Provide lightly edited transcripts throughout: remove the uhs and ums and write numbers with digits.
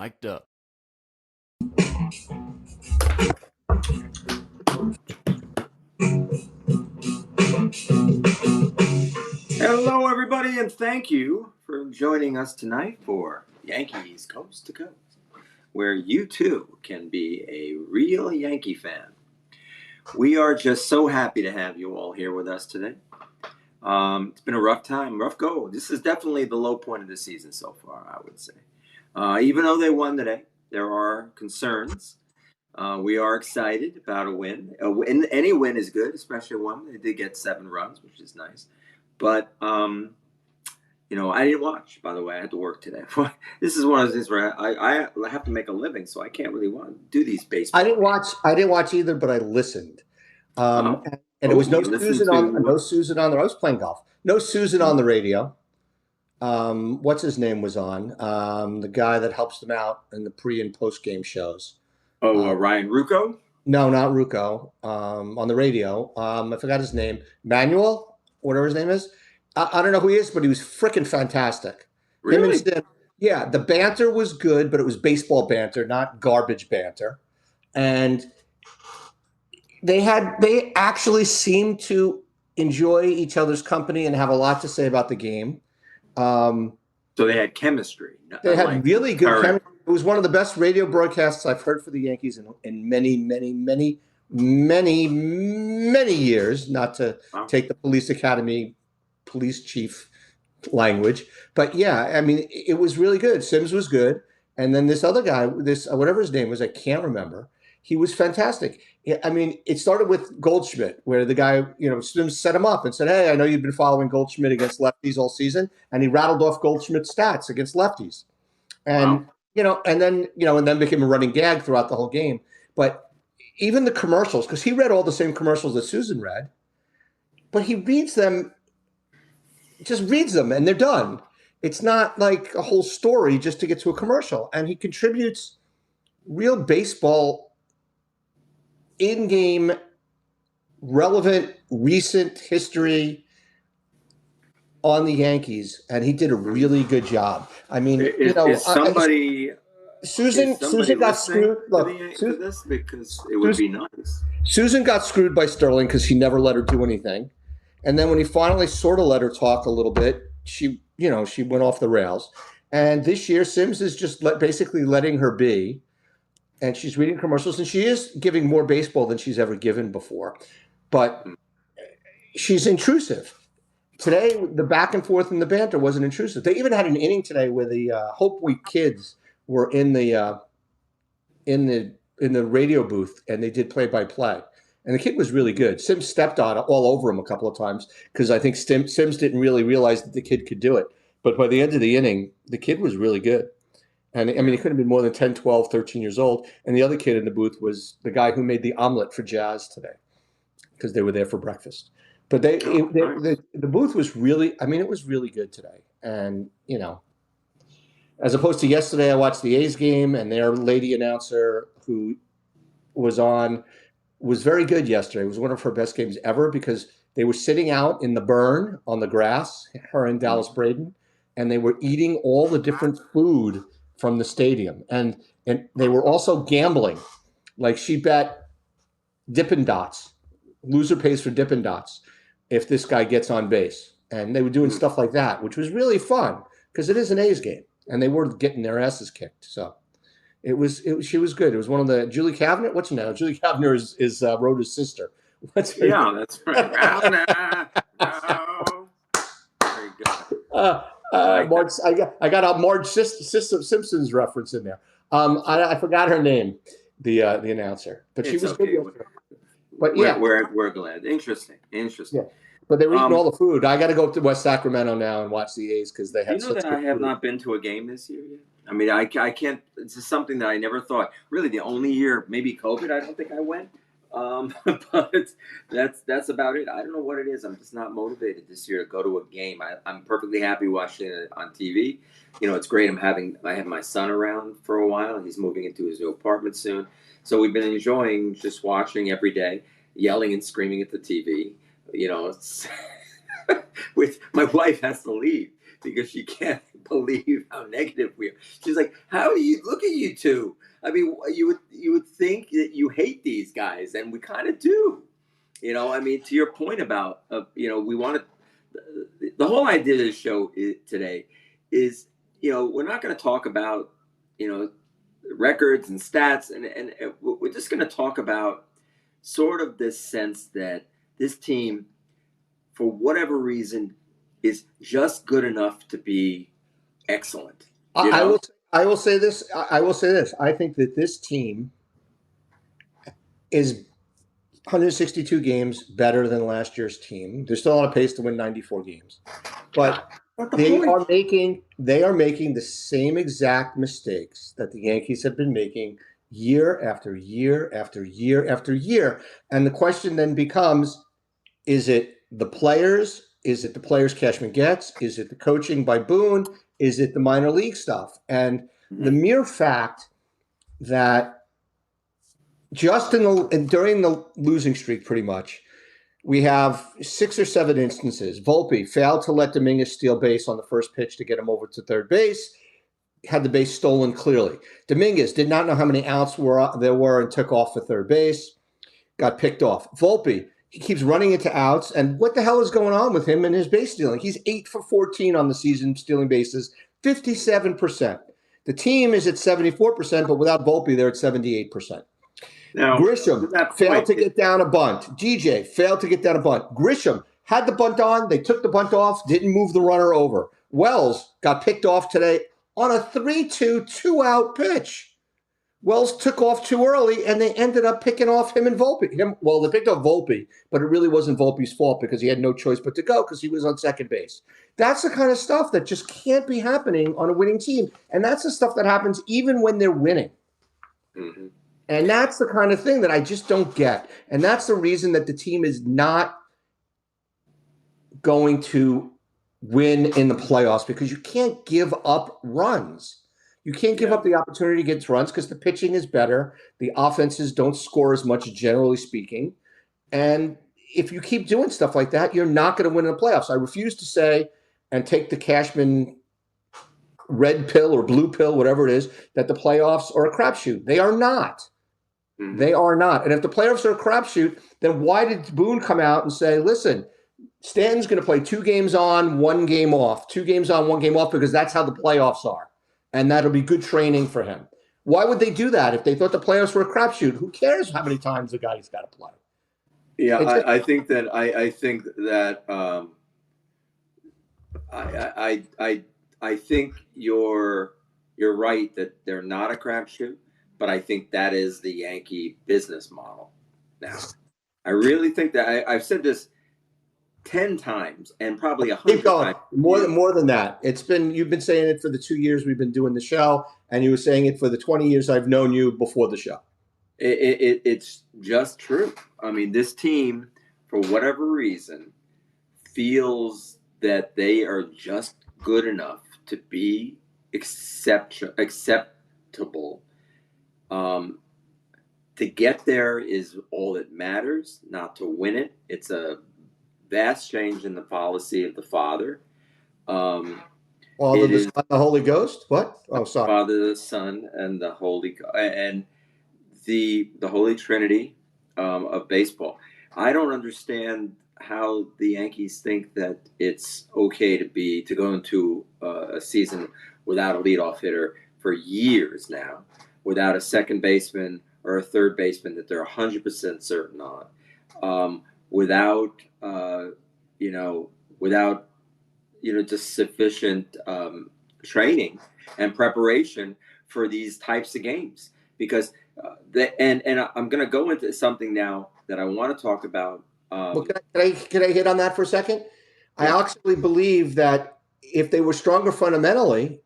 Mic'd up. Hello, everybody, and thank you for joining us tonight for Yankees Coast to Coast, where you too can be a real Yankee fan. We are just so happy to have you all here with us today. It's been a rough time, rough go. This is definitely the low point of the season so far, I would say. Even though they won today, there are concerns. We are excited about a win. Any win is good, especially one. They did get 7 runs, which is nice. But, I didn't watch, by the way. I had to work today. This is one of those things where I have to make a living, so I can't really want to do these baseball. I didn't watch either, but I listened. And it was no Susan on there. I was playing golf. No Susan on the radio. What's his name was on? The guy that helps them out in the pre and post game shows. Ryan Rucco? No, not Rucco. On the radio. I forgot his name. Manuel, whatever his name is. I don't know who he is, but he was freaking fantastic. Really? Him and Stim, yeah, the banter was good, but it was baseball banter, not garbage banter. And they actually seemed to enjoy each other's company and have a lot to say about the game. So they had chemistry. They had really good chemistry. It was one of the best radio broadcasts I've heard for the Yankees in many, many, many, many, many years. Not to take the police academy, police chief language, but yeah, I mean, it was really good. Sims was good, and then this other guy, whatever his name was, I can't remember. He was fantastic. I mean, it started with Goldschmidt, where the guy, Sims set him up and said, "Hey, I know you've been following Goldschmidt against lefties all season," and he rattled off Goldschmidt's stats against lefties, and and then became a running gag throughout the whole game. But even the commercials, because he read all the same commercials that Susan read, but he reads them. Just reads them and they're done. It's not like a whole story just to get to a commercial. And he contributes real baseball, in-game, relevant, recent history on the Yankees. And he did a really good job. I mean, Susan got screwed. This because it would be nice. Susan got screwed by Sterling because he never let her do anything. And then when he finally sort of let her talk a little bit, she went off the rails. And this year, Sims is just basically letting her be. And she's reading commercials, and she is giving more baseball than she's ever given before. But she's intrusive. Today, the back and forth and the banter wasn't intrusive. They even had an inning today where the Hope Week kids were in the radio booth, and they did play-by-play. And the kid was really good. Sims stepped on it all over him a couple of times because I think Sims didn't really realize that the kid could do it. But by the end of the inning, the kid was really good. And I mean, he couldn't have been more than 10, 12, 13 years old. And the other kid in the booth was the guy who made the omelet for Jazz today because they were there for breakfast. But the booth was really, I mean, it was really good today. And, as opposed to yesterday, I watched the A's game, and their lady announcer who was very good yesterday. It was one of her best games ever because they were sitting out in the burn on the grass, her and Dallas Braden, and they were eating all the different food from the stadium. And they were also gambling. Like she bet Dippin' Dots. Loser pays for Dippin' Dots if this guy gets on base. And they were doing stuff like that, which was really fun because it is an A's game. And they were getting their asses kicked. So she was good. It was one of the Julie Kavner. What's her name? Julie Kavner is Rhoda's sister. That's right. No. Very good. Marge, I got a Marge Simpson's reference in there. I forgot her name, the announcer, but she was good. But yeah, we're glad. Interesting. Yeah. But they were eating all the food. I got to go up to West Sacramento now and watch the A's because they have. That I have not been to a game this year yet. I mean, I can't. This is something that I never thought. Really, the only year, maybe COVID, I don't think I went. But that's about it. I don't know what it is. I'm just not motivated this year to go to a game. I'm perfectly happy watching it on TV. It's great. I have my son around for a while. He's moving into his new apartment soon, so we've been enjoying just watching every day, yelling and screaming at the TV. It's with my wife has to leave because she can't believe how negative we are. She's like, "How do you look at you two? I mean, you would think that you hate these guys, and we kind of do." I mean, to your point about, we want to. The whole idea of this show today is, we're not going to talk about, you know, records and stats, and we're just going to talk about sort of this sense that this team, for whatever reason, is just good enough to be excellent. I will say this. I will say this. I think that this team is 162 games better than last year's team. They're still on a pace to win 94 games, but they are making the same exact mistakes that the Yankees have been making year after year after year after year. And the question then becomes, is it the players? Is it the players Cashman gets? Is it the coaching by Boone? Is it the minor league stuff? And the mere fact that during the losing streak, pretty much, we have 6 or 7 instances. Volpe failed to let Dominguez steal base on the first pitch to get him over to third base, had the base stolen clearly. Dominguez did not know how many outs there were and took off for third base, got picked off. Volpe, he keeps running into outs, and what the hell is going on with him and his base stealing? He's 8 for 14 on the season stealing bases, 57%. The team is at 74%, but without Volpe, they're at 78%. Now, Grisham failed to get down a bunt. DJ failed to get down a bunt. Grisham had the bunt on. They took the bunt off, didn't move the runner over. Wells got picked off today on a 3-2, 2-out pitch. Wells took off too early, and they ended up picking off him and Volpe. They picked up Volpe, but it really wasn't Volpe's fault because he had no choice but to go because he was on second base. That's the kind of stuff that just can't be happening on a winning team, and that's the stuff that happens even when they're winning. Mm-hmm. And that's the kind of thing that I just don't get. And that's the reason that the team is not going to win in the playoffs, because you can't give up runs. You can't give up the opportunity to get runs because the pitching is better. The offenses don't score as much, generally speaking. And if you keep doing stuff like that, you're not going to win in the playoffs. I refuse to say and take the Cashman red pill or blue pill, whatever it is, that the playoffs are a crapshoot. They are not. Mm-hmm. They are not. And if the playoffs are a crapshoot, then why did Boone come out and say, listen, Stanton's going to play 2 games on, 1 game off, 2 games on, 1 game off, because that's how the playoffs are. And that'll be good training for him. Why would they do that if they thought the playoffs were a crapshoot? Who cares how many times the guy's got to play? Yeah, I think that I think you're right that they're not a crapshoot, but I think that is the Yankee business model. Now, I really think that I've said this 10 times and probably 100 times. More than that. You've been saying it for the 2 years we've been doing the show, and you were saying it for the 20 years I've known you before the show. It's just true. I mean, this team, for whatever reason, feels that they are just good enough to be acceptable. To get there is all that matters, not to win it. It's a vast change in the policy of the Father. The Holy Ghost? What? Oh, sorry. Father, the Son, and the Holy and the Holy Trinity of baseball. I don't understand how the Yankees think that it's okay to go into a season without a leadoff hitter for years now, without a second baseman or a third baseman that they're 100% certain on, without just sufficient training and preparation for these types of games. Because and I'm going to go into something now that I want to talk about. Can I hit on that for a second? Yeah. I actually believe that if they were stronger fundamentally,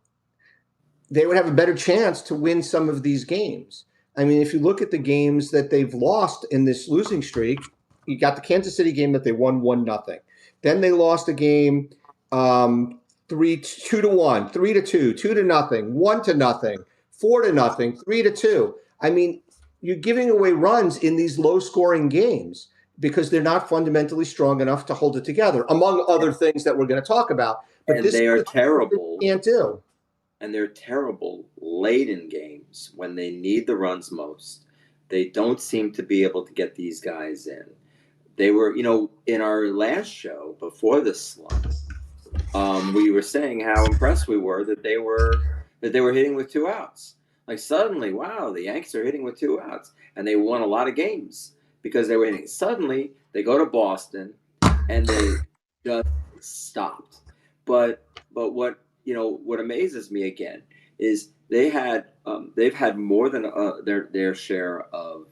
they would have a better chance to win some of these games. I mean, if you look at the games that they've lost in this losing streak, you got the Kansas City game that they won 1-0. Then they lost a game 2-1, 3-2, 2-0, 1-0, 4-0, 3-2. I mean, you're giving away runs in these low-scoring games because they're not fundamentally strong enough to hold it together, among other things that we're going to talk about. But And this they is are the thing that terrible. you can't do. And they're terrible late in games when they need the runs most. They don't seem to be able to get these guys in. They were, in our last show before this slump, we were saying how impressed we were that they were hitting with two outs. Like suddenly, wow, the Yankees are hitting with two outs, and they won a lot of games because they were hitting. Suddenly, they go to Boston, and they just stopped. But what amazes me again is they've had more than their share of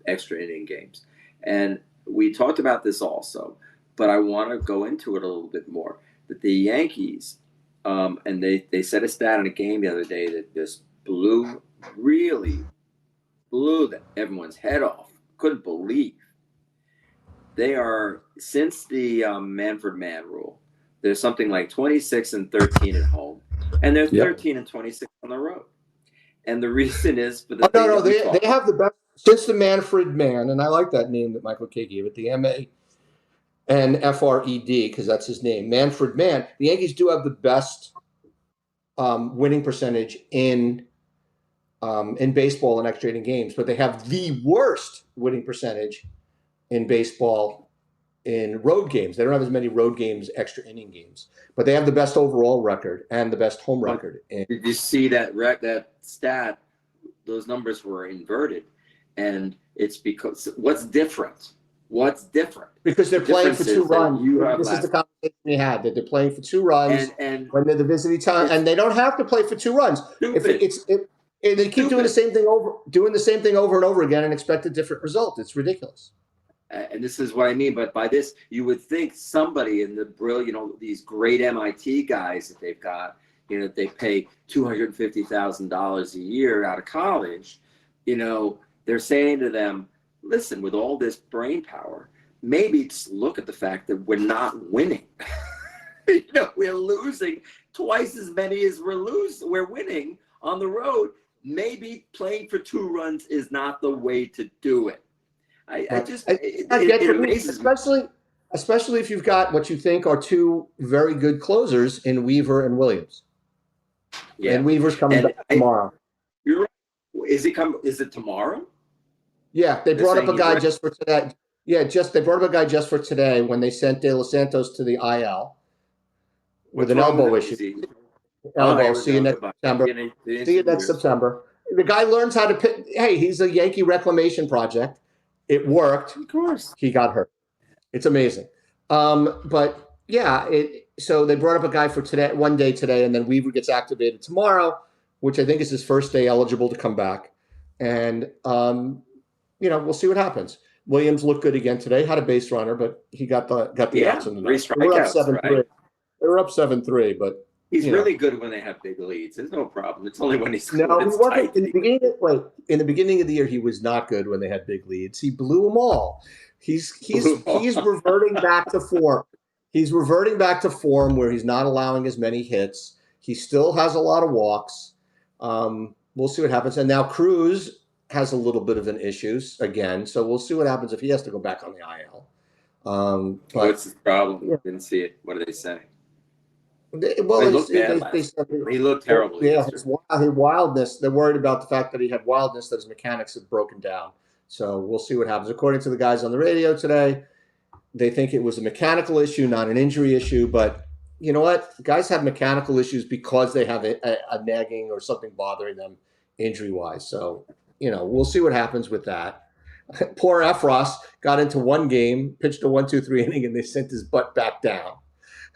extra inning games, and we talked about this also. But I want to go into it a little bit more that the Yankees, and they set a stat in a game the other day that just really blew everyone's head off. Couldn't believe they are since the Manfred Man rule. There's something like 26-13 at home, and they're Yep. 13-26 on the road. And the reason is for the Oh, thing no, that we they talked have the best since the Manfred Man, and I like that name that Michael Kay gave it, the MANFRED, because that's his name, Manfred Man. The Yankees do have the best winning percentage in baseball in extra inning games, but they have the worst winning percentage in baseball in road games. They don't have as many road games, extra inning games, but they have the best overall record and the best home record. Did you see that stat? Those numbers were inverted, and it's because what's different? What's different? Because they're The playing for difference two is that runs. you have This is the last conversation we had, that they're playing for two runs and when they're the visiting time, it's and they don't have to play for two runs. stupid. If they keep doing the Stupid. same thing over and over again, and expect a different result, it's ridiculous. And this is what I mean. But by this, you would think somebody in the these great MIT guys that they've got, they pay $250,000 a year out of college, they're saying to them, listen, with all this brain power, maybe just look at the fact that we're not winning. We're losing twice as many as we're winning on the road. Maybe playing for two runs is not the way to do it. It amazes me. Especially if you've got what you think are two very good closers in Weaver and Williams. Yeah. And Weaver's coming back tomorrow. You're right. Is it tomorrow? Yeah, they brought up a guy just for today. Yeah, they brought up a guy just for today when they sent De Los Santos to the IL with an elbow issue. Elbow. See you next September. See you next September. The guy learns how to pitch. Hey, he's a Yankee reclamation project. It worked. Of course. He got hurt. It's amazing. But yeah, so they brought up a guy for today, one day today, and then Weaver gets activated tomorrow, which I think is his first day eligible to come back. And we'll see what happens. Williams looked good again today. Had a base runner, but he got the outs in the ninth. They were up 7-3. Right? They were up 7-3, but he's really good when they have big leads. There's no problem. It's only when he's he wasn't in the beginning. In the beginning of the year, he was not good when they had big leads. He blew them all. He's reverting back to form. He's reverting back to form where he's not allowing as many hits. He still has a lot of walks. We'll see what happens. And now Cruz has a little bit of an issues again, so we'll see what happens if he has to go back on the IL. What's his problem? Yeah. Didn't see it. What did they say? Well, he looked bad he looked terrible. Yeah, his wildness. They're worried about the fact that he had wildness, that his mechanics have broken down. So we'll see what happens. According to the guys on the radio today, they think it was a mechanical issue, not an injury issue. But you know what? Guys have mechanical issues because they have a nagging or something bothering them injury-wise. So, we'll see what happens with that. Poor Efros got into one game, pitched a 1-2-3 inning, and they sent his butt back down.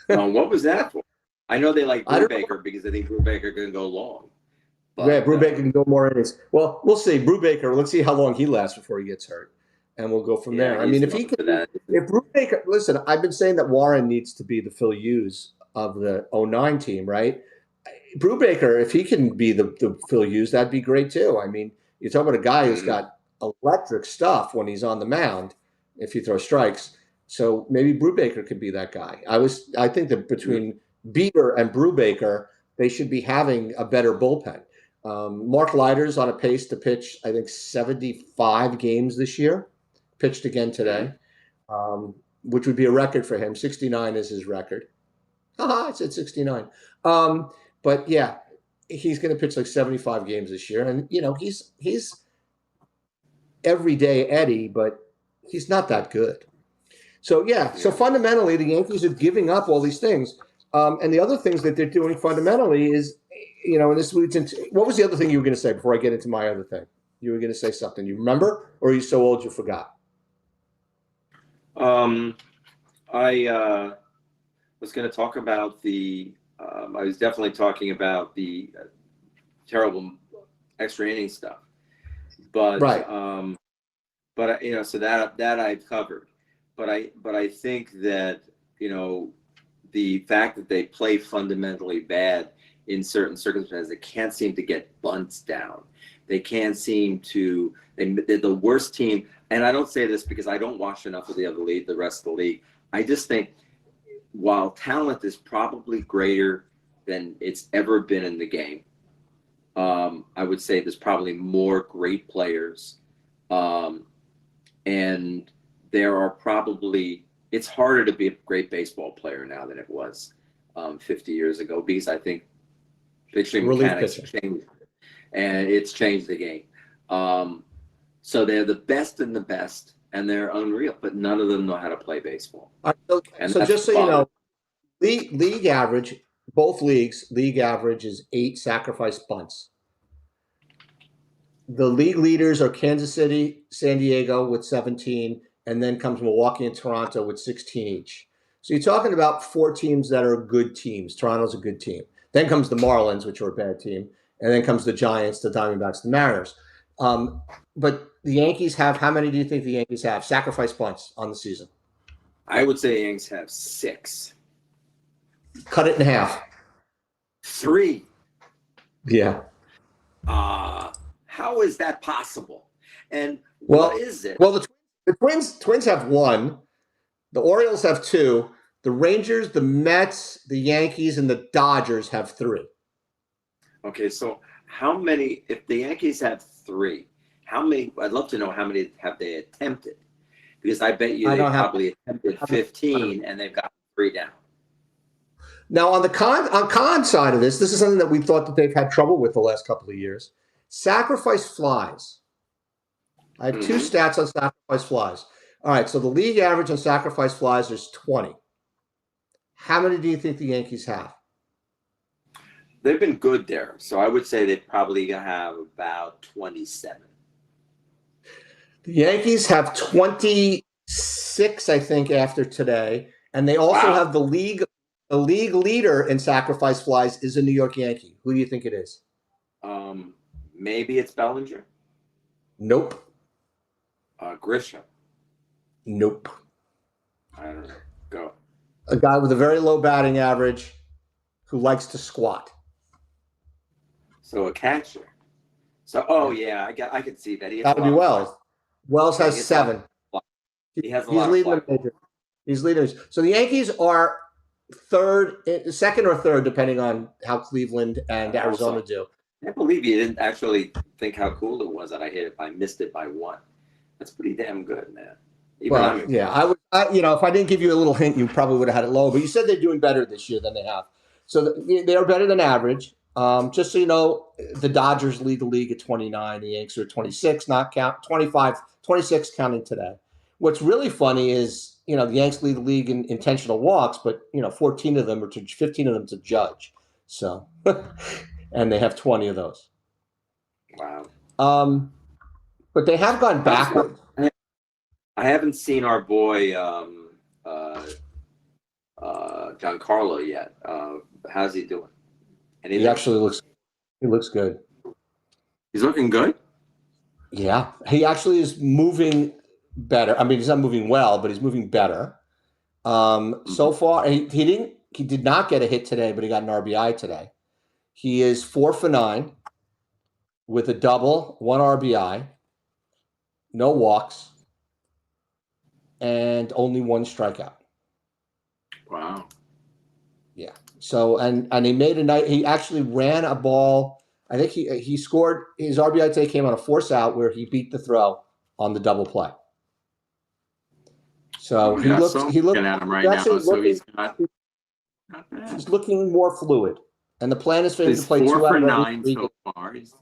What was that for? I know they like Brubaker because they think Brubaker can go long. But, yeah, Brubaker can go more innings. Well, we'll see. Brubaker, let's see how long he lasts before he gets hurt, and we'll go from there. I mean, if Brubaker, listen, I've been saying that Warren needs to be the Phil Hughes of the 09 team, right? Brubaker, if he can be the Phil Hughes, that'd be great too. I mean, you're talking about a guy who's got electric stuff when he's on the mound, if you throw strikes. So maybe Brubaker could be that guy. I think that between Bieber and Brubaker, they should be having a better bullpen. Mark Leiter's on a pace to pitch, I think, 75 games this year. Pitched again today, which would be a record for him. 69 is his record. I said 69. But yeah, he's going to pitch like 75 games this year, and he's everyday Eddie, but he's not that good. So yeah, so Yeah. fundamentally, the Yankees are giving up all these things, and the other things that they're doing fundamentally is, and this leads into what was the other thing you were going to say before I get into my other thing? You were going to say something. You remember, or are you so old you forgot? Um, I was going to talk about the. I was definitely talking about the terrible extra inning stuff, but Right. so that I've covered, but I think that the fact that they play fundamentally bad in certain circumstances, they can't seem to get bunts down. They can't seem to. They're the worst team, and I don't say this because I don't watch enough of the rest of the league. I just think while talent is probably greater than it's ever been in the game, I would say there's probably more great players, um, and there are probably it's harder to be a great baseball player now than it was 50 years ago because I think pitching Relief mechanics pitching. changed and it's changed the game. Um, so they're the best and the best, and they're unreal, but none of them know how to play baseball, All right, so, and so that's just the so you bottom. know, league average, both league average is 8 sacrifice bunts. The league leaders are Kansas City, San Diego with 17, and then comes Milwaukee and Toronto with 16 each. So you're talking about four teams that are good teams. Toronto's a good team. Then comes the Marlins, which are a bad team, and then comes the Giants, the Diamondbacks, the Mariners. But the Yankees have how many do you think the Yankees have sacrifice bunts on the season? I would say Yanks have six, Cut it in half. three. Yeah. Uh, how is that possible? And what Well, is it? well, the Twins have one. The Orioles have two. The Rangers, the Mets, the Yankees, and the Dodgers have three. Okay, so how many? If the Yankees have three, how many? I'd love to know how many have they attempted, because I bet you I they don't have probably attempted that in front of me. 15 and they've got three down. Now, on the con side of this is something that we thought that they've had trouble with the last couple of years. Sacrifice flies. I have two Mm-hmm. stats on sacrifice flies. All right, so the league average on sacrifice flies is 20. How many do you think the Yankees have? They've been good there, so I would say they probably have about 27. The Yankees have 26, I think, after today, and they also Wow. have the league leader in sacrifice flies is a New York Yankee. Who do you think it is? Um, Maybe it's Bellinger, Nope. Grisham. Nope. I don't know. Go. A guy with a very low batting average who likes to squat. So a catcher. So oh Yeah. yeah, I could see that he has That a would be lot of fly. Wells. Wells Yeah, he has has a lot. 7. Of fly. He has a He's lot of leading fly the ball. major. He's leading. So the Yankees are second or third, depending on how Cleveland and I hope Arizona so. do. I can't believe you didn't actually think how cool it was that I hit it. I missed it by one. That's pretty damn good, man. Even I'm Well, yeah, impressed. if I didn't give you a little hint, you probably would have had it lower. But you said they're doing better this year than they have. So they are better than average. Just so you know, the Dodgers lead the league at 29. The Yankees are 26, not count 25, 26 counting today. What's really funny is, the Yankees lead the league in intentional walks, but 14 of them 15 of them to Judge. So, and they have 20 of those. Wow. Um, but they have gone How's backward. I haven't seen our boy uh, Giancarlo yet. How's he doing? He Anything? actually looks good. He's looking good. Yeah, he actually is moving better. I mean, he's not moving well, but he's moving better. So Mhm. far, he did not get a hit today, but he got an RBI today. He is 4 for 9 with a double, one RBI, no walks, and only one strikeout. Wow. Yeah. So and he made a night. He actually ran a ball. I think he scored his RBI today came on a force out where he beat the throw on the double play. So Oh, yeah, so I'm he looked looking at him he's right now. actually So looking. Not bad. He's looking more fluid. And the plan is for him to He's play four 2 out for of every nine 3 games. so far. He's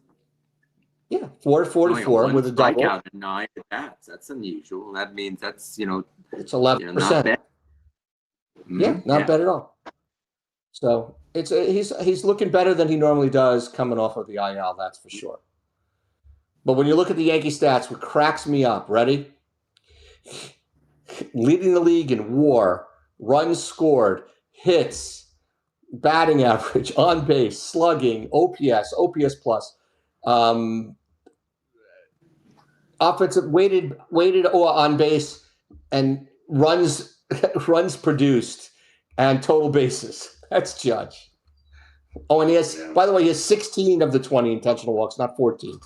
Yeah, 4 to only got 4 one with a double. strikeout and 9 at-bats. That's unusual. That means that's It's not 11%. bad. Yeah, not Yeah. bad at all. So he's looking better than he normally does coming off of the IL, that's for sure. But when you look at the Yankee stats, what cracks me up, ready? Leading the league in WAR, runs scored, hits, batting average, on base, slugging, OPS plus, um, offensive weighted or on base, and runs runs produced, and total bases. That's Judge. Oh, and he has, by the way, he has 16 of the 20 intentional walks, not 14.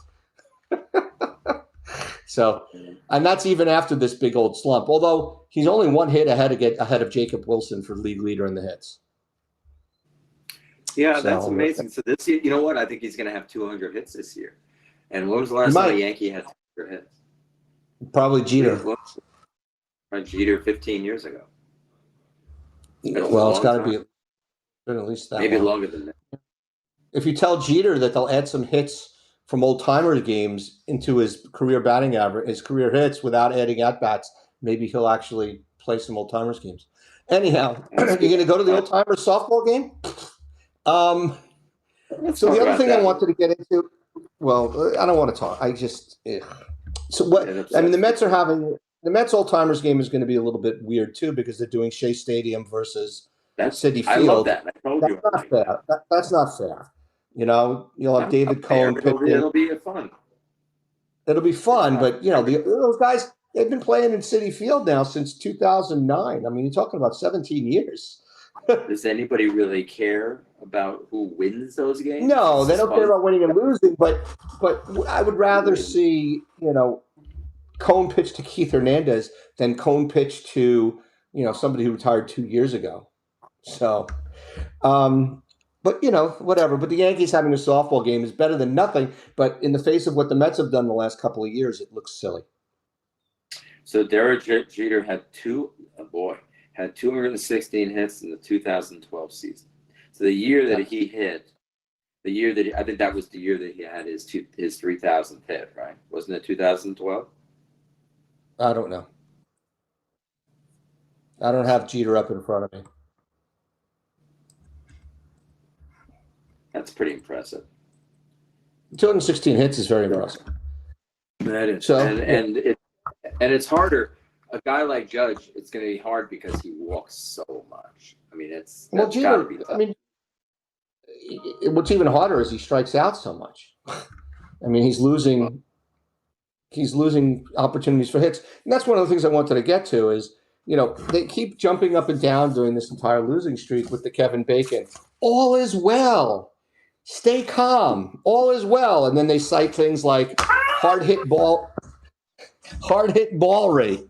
So, and that's even after this big old slump. Although he's only one hit ahead of Jacob Wilson for league leader in the hits. Yeah, So, that's amazing. So this year, you know what? I think he's going to have 200 hits this year. And when was the last time a Yankee had 200 hits? Probably Jeter. Jeter 15 years ago. Well, it's got to be at least that maybe long. Longer than that. If you tell Jeter that they'll add some hits from old timer games into his career batting average, his career hits without adding at bats, maybe he'll actually play some old timers games. Anyhow, you're going to go to the old timers softball game. So the other thing I wanted to get into, well, I don't want to talk. I just so what? I mean, the Mets old timers game is going to be a little bit weird too because they're doing Shea Stadium versus Citi Field. I love that. I told you. That's not fair. That's not fair. You'll have David Cohn pitching. It'll be fun. It'll be fun, but those guys, they've been playing in Citi Field now since 2009. I mean, you're talking about 17 years. Does anybody really care about who wins those games? No, they don't care about winning and losing. But I would rather see Cohn pitch to Keith Hernandez than Cohn pitch to somebody who retired 2 years ago. So, but whatever. But the Yankees having a softball game is better than nothing. But in the face of what the Mets have done the last couple of years, it looks silly. So Derek Jeter had 216 hits in the 2012 season. So the year that he hit, I think that was the year that he had his 3,000th hit, right? Wasn't it 2012? I don't know. I don't have Jeter up in front of me. That's pretty impressive. 216 hits is very impressive. That is. So, and it's harder. A guy like Judge, it's going to be hard because he walks so much. I mean, Jeter. I mean, what's even harder is he strikes out so much. I mean, he's losing opportunities for hits, and that's one of the things I wanted to get to is they keep jumping up and down during this entire losing streak with the Kevin Bacon. All is well. Stay calm. All is well, and then they cite things like hard hit ball rate,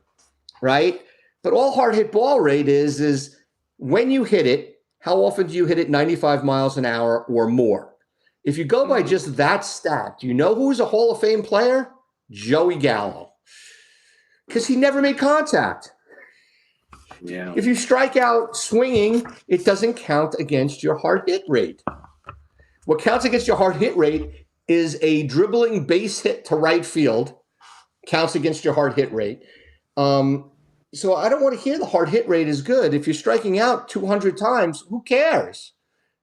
right? But all hard hit ball rate is when you hit it, how often do you hit it 95 miles an hour or more? If you go by just that stat, do you know who's a Hall of Fame player? Joey Gallo. Because he never made contact. Yeah. If you strike out swinging, it doesn't count against your hard hit rate. What counts against your hard hit rate is a dribbling base hit to right field counts against your hard hit rate. So I don't want to hear the hard hit rate is good. If you're striking out 200 times, who cares?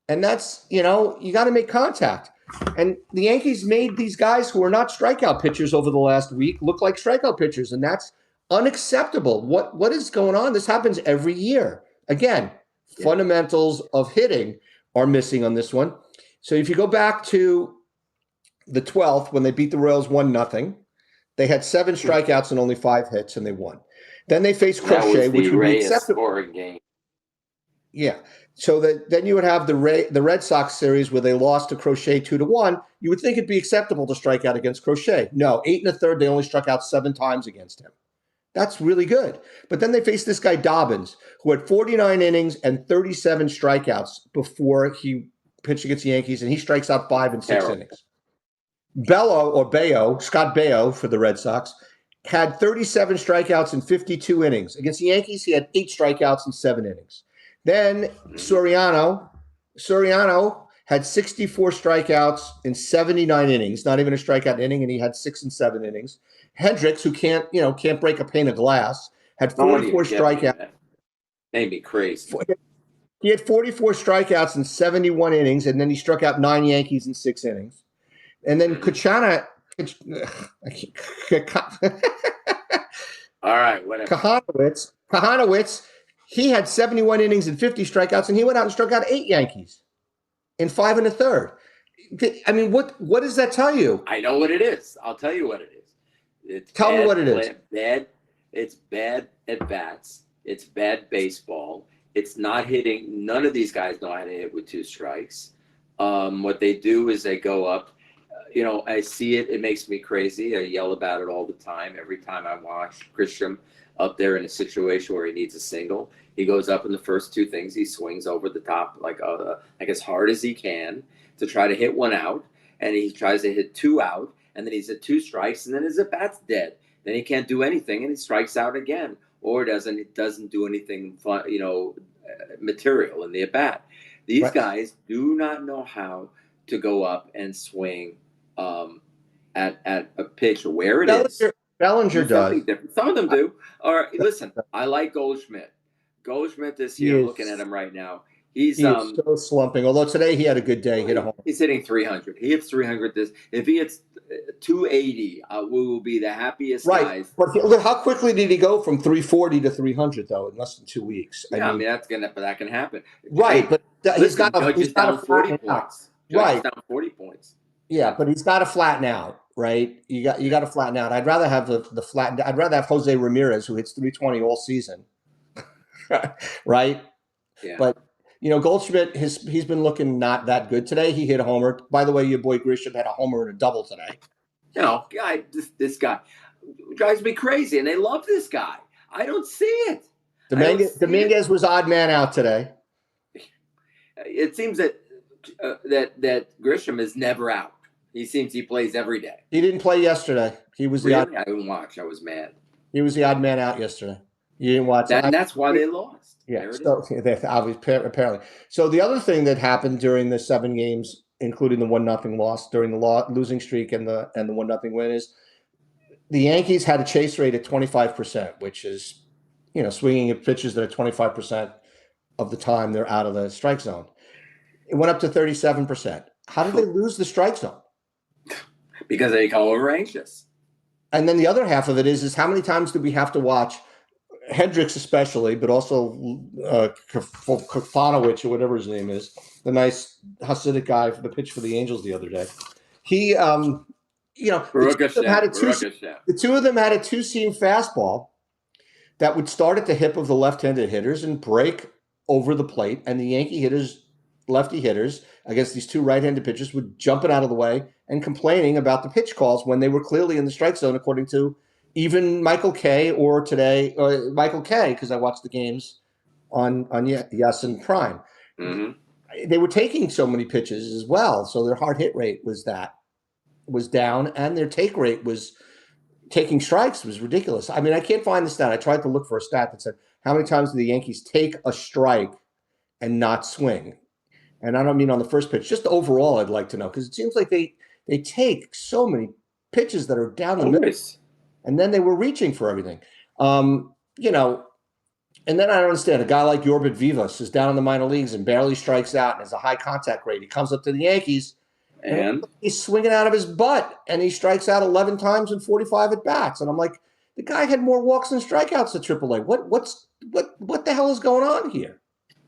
And that's, you got to make contact. And the Yankees made these guys who are not strikeout pitchers over the last week look like strikeout pitchers, and that's unacceptable. What is going on? This happens every year. Again, fundamentals of hitting are missing on this one. So if you go back to the 12th, when they beat the Royals 1-0, they had 7 strikeouts and only 5 hits, and they won. Then they faced Crochet, which would be acceptable. Scoring game. Yeah. So then you would have the Red Sox series where they lost to Crochet 2-1. You would think it'd be acceptable to strike out against Crochet. No, 8 1/3, they only struck out 7 times against him. That's really good. But then they faced this guy Dobbins, who had 49 innings and 37 strikeouts before he pitched against the Yankees, and he strikes out 5 in 6 innings. Scott Baio for the Red Sox, had 37 strikeouts in 52 innings. Against the Yankees, he had 8 strikeouts in 7 innings. Then Mhm. Soriano had 64 strikeouts in 79 innings, not even a strikeout inning, and he had 6 and 7 innings. Hendricks, who can't break a pane of glass, had Don't 44 even get me strikeouts. in that. Made me crazy. He had 44 strikeouts in 71 innings, and then he struck out 9 Yankees in 6 innings. And then Mhm. All right, whatever. Kahanowitz, he had 71 innings and 50 strikeouts, and he went out and struck out 8 Yankees in 5 1/3. I mean, what does that tell you? I know what it is. I'll tell you what it is. It's Tell me what bad it is. play, bad. It's bad at bats. It's bad baseball. It's not hitting. None of these guys know how to hit with 2 strikes. What they do is they go up. I see it. It makes me crazy. I yell about it all the time. Every time I watch Christian up there in a situation where he needs a single, he goes up in the first 2 things. He swings over the top like as hard as he can to try to hit one out, and he tries to hit 2 out, and then he's at 2 strikes, and then his at bat's dead. Then he can't do anything, and he strikes out again, or doesn't do anything fun, material in the at bat. These Right. guys do not know how to go up and swing at a pitch where it is. Bellinger, Bellinger Do something does. different. Some of them do. All right, listen, I like Goldschmidt. Goldschmidt this He year, looking at is him right now, he's he is so slumping. Although today he had a good day, hit a home. he's hitting 300. He hits 300 this. If he hits 280, we will be the happiest Right, guys. but look, how quickly did he go from 340 to 300 though in less than 2 weeks? I Yeah, I mean, mean that can happen. right, Hey, but listen, Judge he's is got to down 40 flatten out. points. Judge is Right, down 40 points. yeah, but he's got to flatten out. Right, you got to flatten out. I'd rather have the flatten. I'd rather have Jose Ramirez who hits 320 all season. Right, Yeah. but Goldschmidt he's been looking not that good today. He hit a homer. By the way, your boy Grisham had a homer and a double today. This guy drives me crazy, and they love this guy. I don't see it. I don't see it. Dominguez was odd man out today. It seems that Grisham is never out. He plays every day. He didn't play yesterday. Really, I didn't watch. I was mad. He was the odd man out yesterday. You didn't watch And that. that's why they lost. Yeah, There it so is. they obviously apparently. So the other thing that happened during the 7 games, including the 1-0 loss during the losing streak and the 1-0 win, is the Yankees had a chase rate at 25%, which is swinging at pitches that are 25% of the time they're out of the strike zone. It went up to 37%. How did they lose the strike zone? Because they call over anxious. And then the other half of it is how many times do we have to watch Hendricks especially, but also Kafanowicz or whatever his name is, the nice Hasidic guy for the pitch for the Angels the other day. He, Baruch Hashem. Baruch Hashem. the two of them had a two-seam fastball that would start at the hip of the left-handed hitters and break over the plate, and the lefty hitters, against these two right-handed pitchers, would jump it out of the way and complaining about the pitch calls when they were clearly in the strike zone, according to even Michael Kay Michael Kay, because I watched the games on Yes and Prime. Mm-hmm. They were taking so many pitches as well, so their hard hit rate was down, and their take rate was taking strikes was ridiculous. I mean, I can't find the stat. I tried to look for a stat that said how many times do the Yankees take a strike and not swing. And I don't mean on the first pitch, just overall. I'd like to know because it seems like they take so many pitches that are down the middle, Always. and then they were reaching for everything. Um, you know, and then I don't understand a guy like Yorbit Vivas is down in the minor leagues and barely strikes out and has a high contact rate. He comes up to the Yankees and And he's swinging out of his butt and he strikes out 11 times in 45 at bats. And I'm like, the guy had more walks than strikeouts at AAA. What the hell is going on here?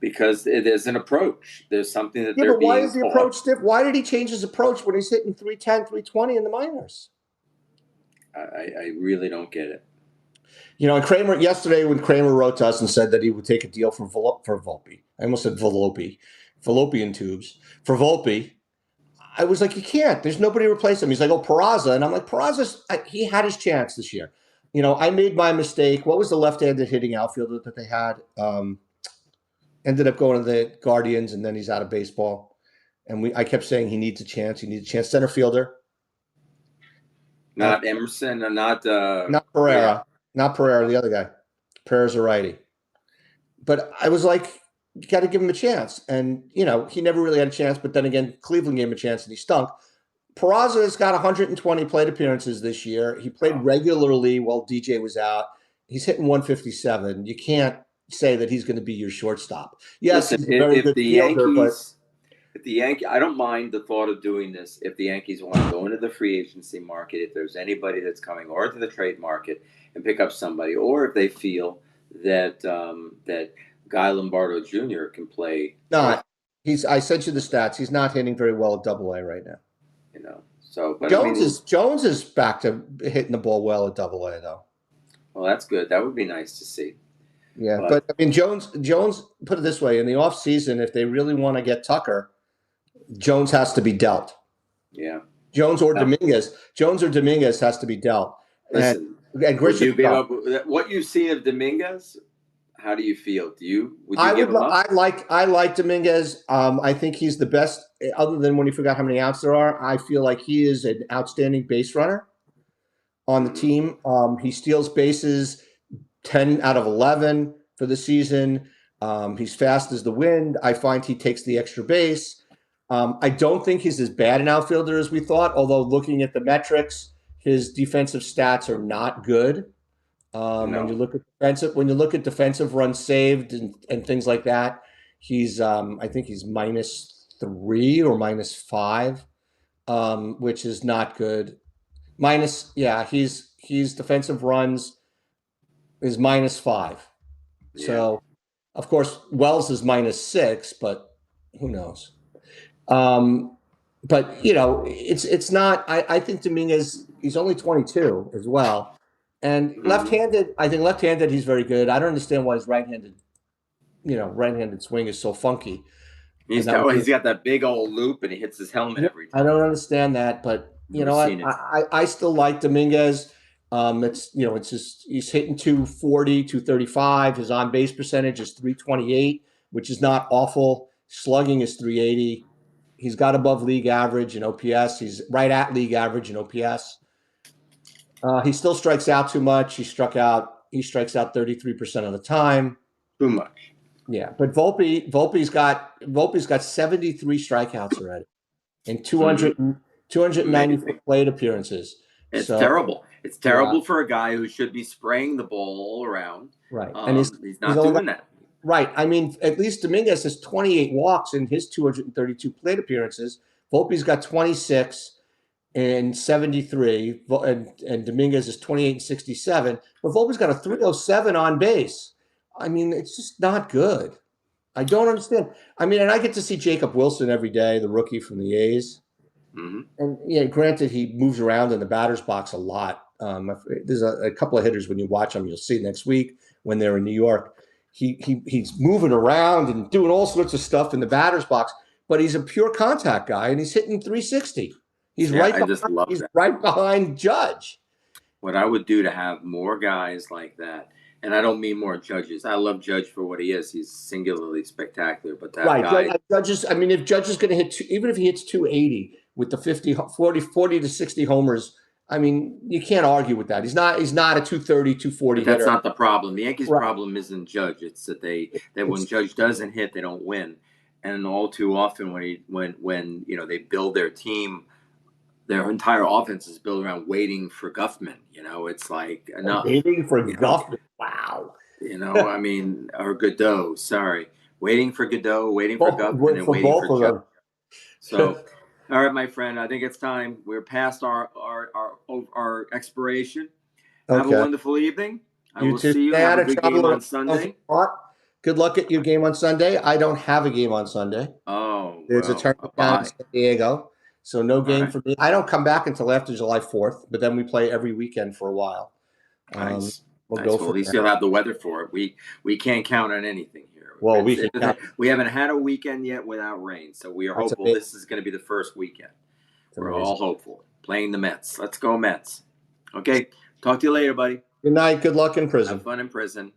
because there's an approach. There's something that Yeah, they're but why being is the taught. approach stiff? Why did he change his approach when he's hitting 310, 320 in the minors? I really don't get it. And Kramer yesterday when Kramer wrote to us and said that he would take a deal for Volpe. I almost said Fallopian tubes for Volpe. I was like, you can't. There's nobody to replace him. He's like, oh, Peraza. And I'm like, he had his chance this year. I made my mistake. What was the left-handed hitting outfielder that they had? Ended up going to the Guardians, and then he's out of baseball. And I kept saying he needs a chance. He needs a chance. Center fielder. Not Emerson, or not Pereira. Not Pereira, the other guy. Pereira's a righty. But I was like, you got to give him a chance. And, he never really had a chance, but then again, Cleveland gave him a chance and he stunk. Peraza has got 120 plate appearances this year. He played regularly while DJ was out. He's hitting 157. You can't say that he's going to be your shortstop. Yes, Listen, he's a very good fielder, but if the Yankee, I don't mind the thought of doing this. If the Yankees want to go into the free agency market, if there's anybody that's coming, or to the trade market and pick up somebody, or if they feel that that Guy Lombardo Jr. can play, not. I sent you the stats. He's not hitting very well at AA right now. So, but Jones is back to hitting the ball well at AA though. Well, that's good. That would be nice to see. Yeah, but I mean, Jones. Put it this way: in the offseason, if they really want to get Tucker, Jones has to be dealt. Yeah. Jones or Dominguez has to be dealt. Listen, and Grisham, what you've seen of Dominguez, how do you feel? Would you give him up? I like Dominguez. I think he's the best, other than when you forgot how many outs there are. I feel like he is an outstanding base runner on the team. He steals bases 10 out of 11 for the season. He's fast as the wind. I find he takes the extra base. I don't think he's as bad an outfielder as we thought, although looking at the metrics, his defensive stats are not good. When you look at defensive runs saved and things like that, he's I think he's -3 or -5, which is not good. He's defensive runs is -5. Yeah. So, of course, Wells is -6, but who knows? But it's not. I think Dominguez, he's only 22 as well, and left-handed. I think left-handed he's very good. I don't understand why his right-handed swing is so funky. He's got that big old loop and he hits his helmet every time. I don't understand that, but I still like Dominguez. It's just he's hitting 240, 235. His on-base percentage is 328, which is not awful. Slugging is 380. He's got above league average in OPS. He's right at league average in OPS. He still strikes out too much. He strikes out 33% of the time. Too much. Yeah, but Volpe's got 73 strikeouts already and 294 plate appearances. It's terrible. It's terrible for a guy who should be spraying the ball all around. Right, and he's not doing that. Right. I mean, at least Dominguez has 28 walks in his 232 plate appearances. Volpe's got 26 and 73, and Dominguez is 28 and 67. But Volpe's got a 307 on base. I mean, it's just not good. I don't understand. I mean, and I get to see Jacob Wilson every day, the rookie from the A's. And granted, he moves around in the batter's box a lot. There's a couple of hitters when you watch them, you'll see next week when they're in New York. He's moving around and doing all sorts of stuff in the batter's box, but he's a pure contact guy and he's hitting 360. He's right behind Judge. What I would do to have more guys like that, and I don't mean more Judges. I love Judge for what he is. He's singularly spectacular. But Judges. I mean, if Judge is going to hit even if he hits 280 with the 40 to 60 homers, I mean, you can't argue with that. He's not a 230, 240 hitter. That's not the problem. The Yankees' problem isn't Judge. It's that when Judge doesn't hit, they don't win. And all too often when they build their team, their entire offense is built around waiting for Guffman. It's like enough. Waiting for Guffman. Wow. I mean, or Godot. Sorry, waiting for Godot, waiting for Guffman, and waiting for Judge. So. All right, my friend. I think it's time. We're past our expiration. Okay. Have a wonderful evening. I will see you. Have a good game on Sunday. Good luck at your game on Sunday. I don't have a game on Sunday. Oh, there's a tournament down in San Diego, so no game for me. I don't come back until after July 4th, but then we play every weekend for a while. Nice. Well, at least you'll have the weather for it. We can't count on anything here. Well, we haven't had a weekend yet without rain, so we are hopeful this is going to be the first weekend. We're all hopeful. Playing the Mets. Let's go Mets. Okay. Talk to you later, buddy. Good night. Good luck in prison. Have fun in prison.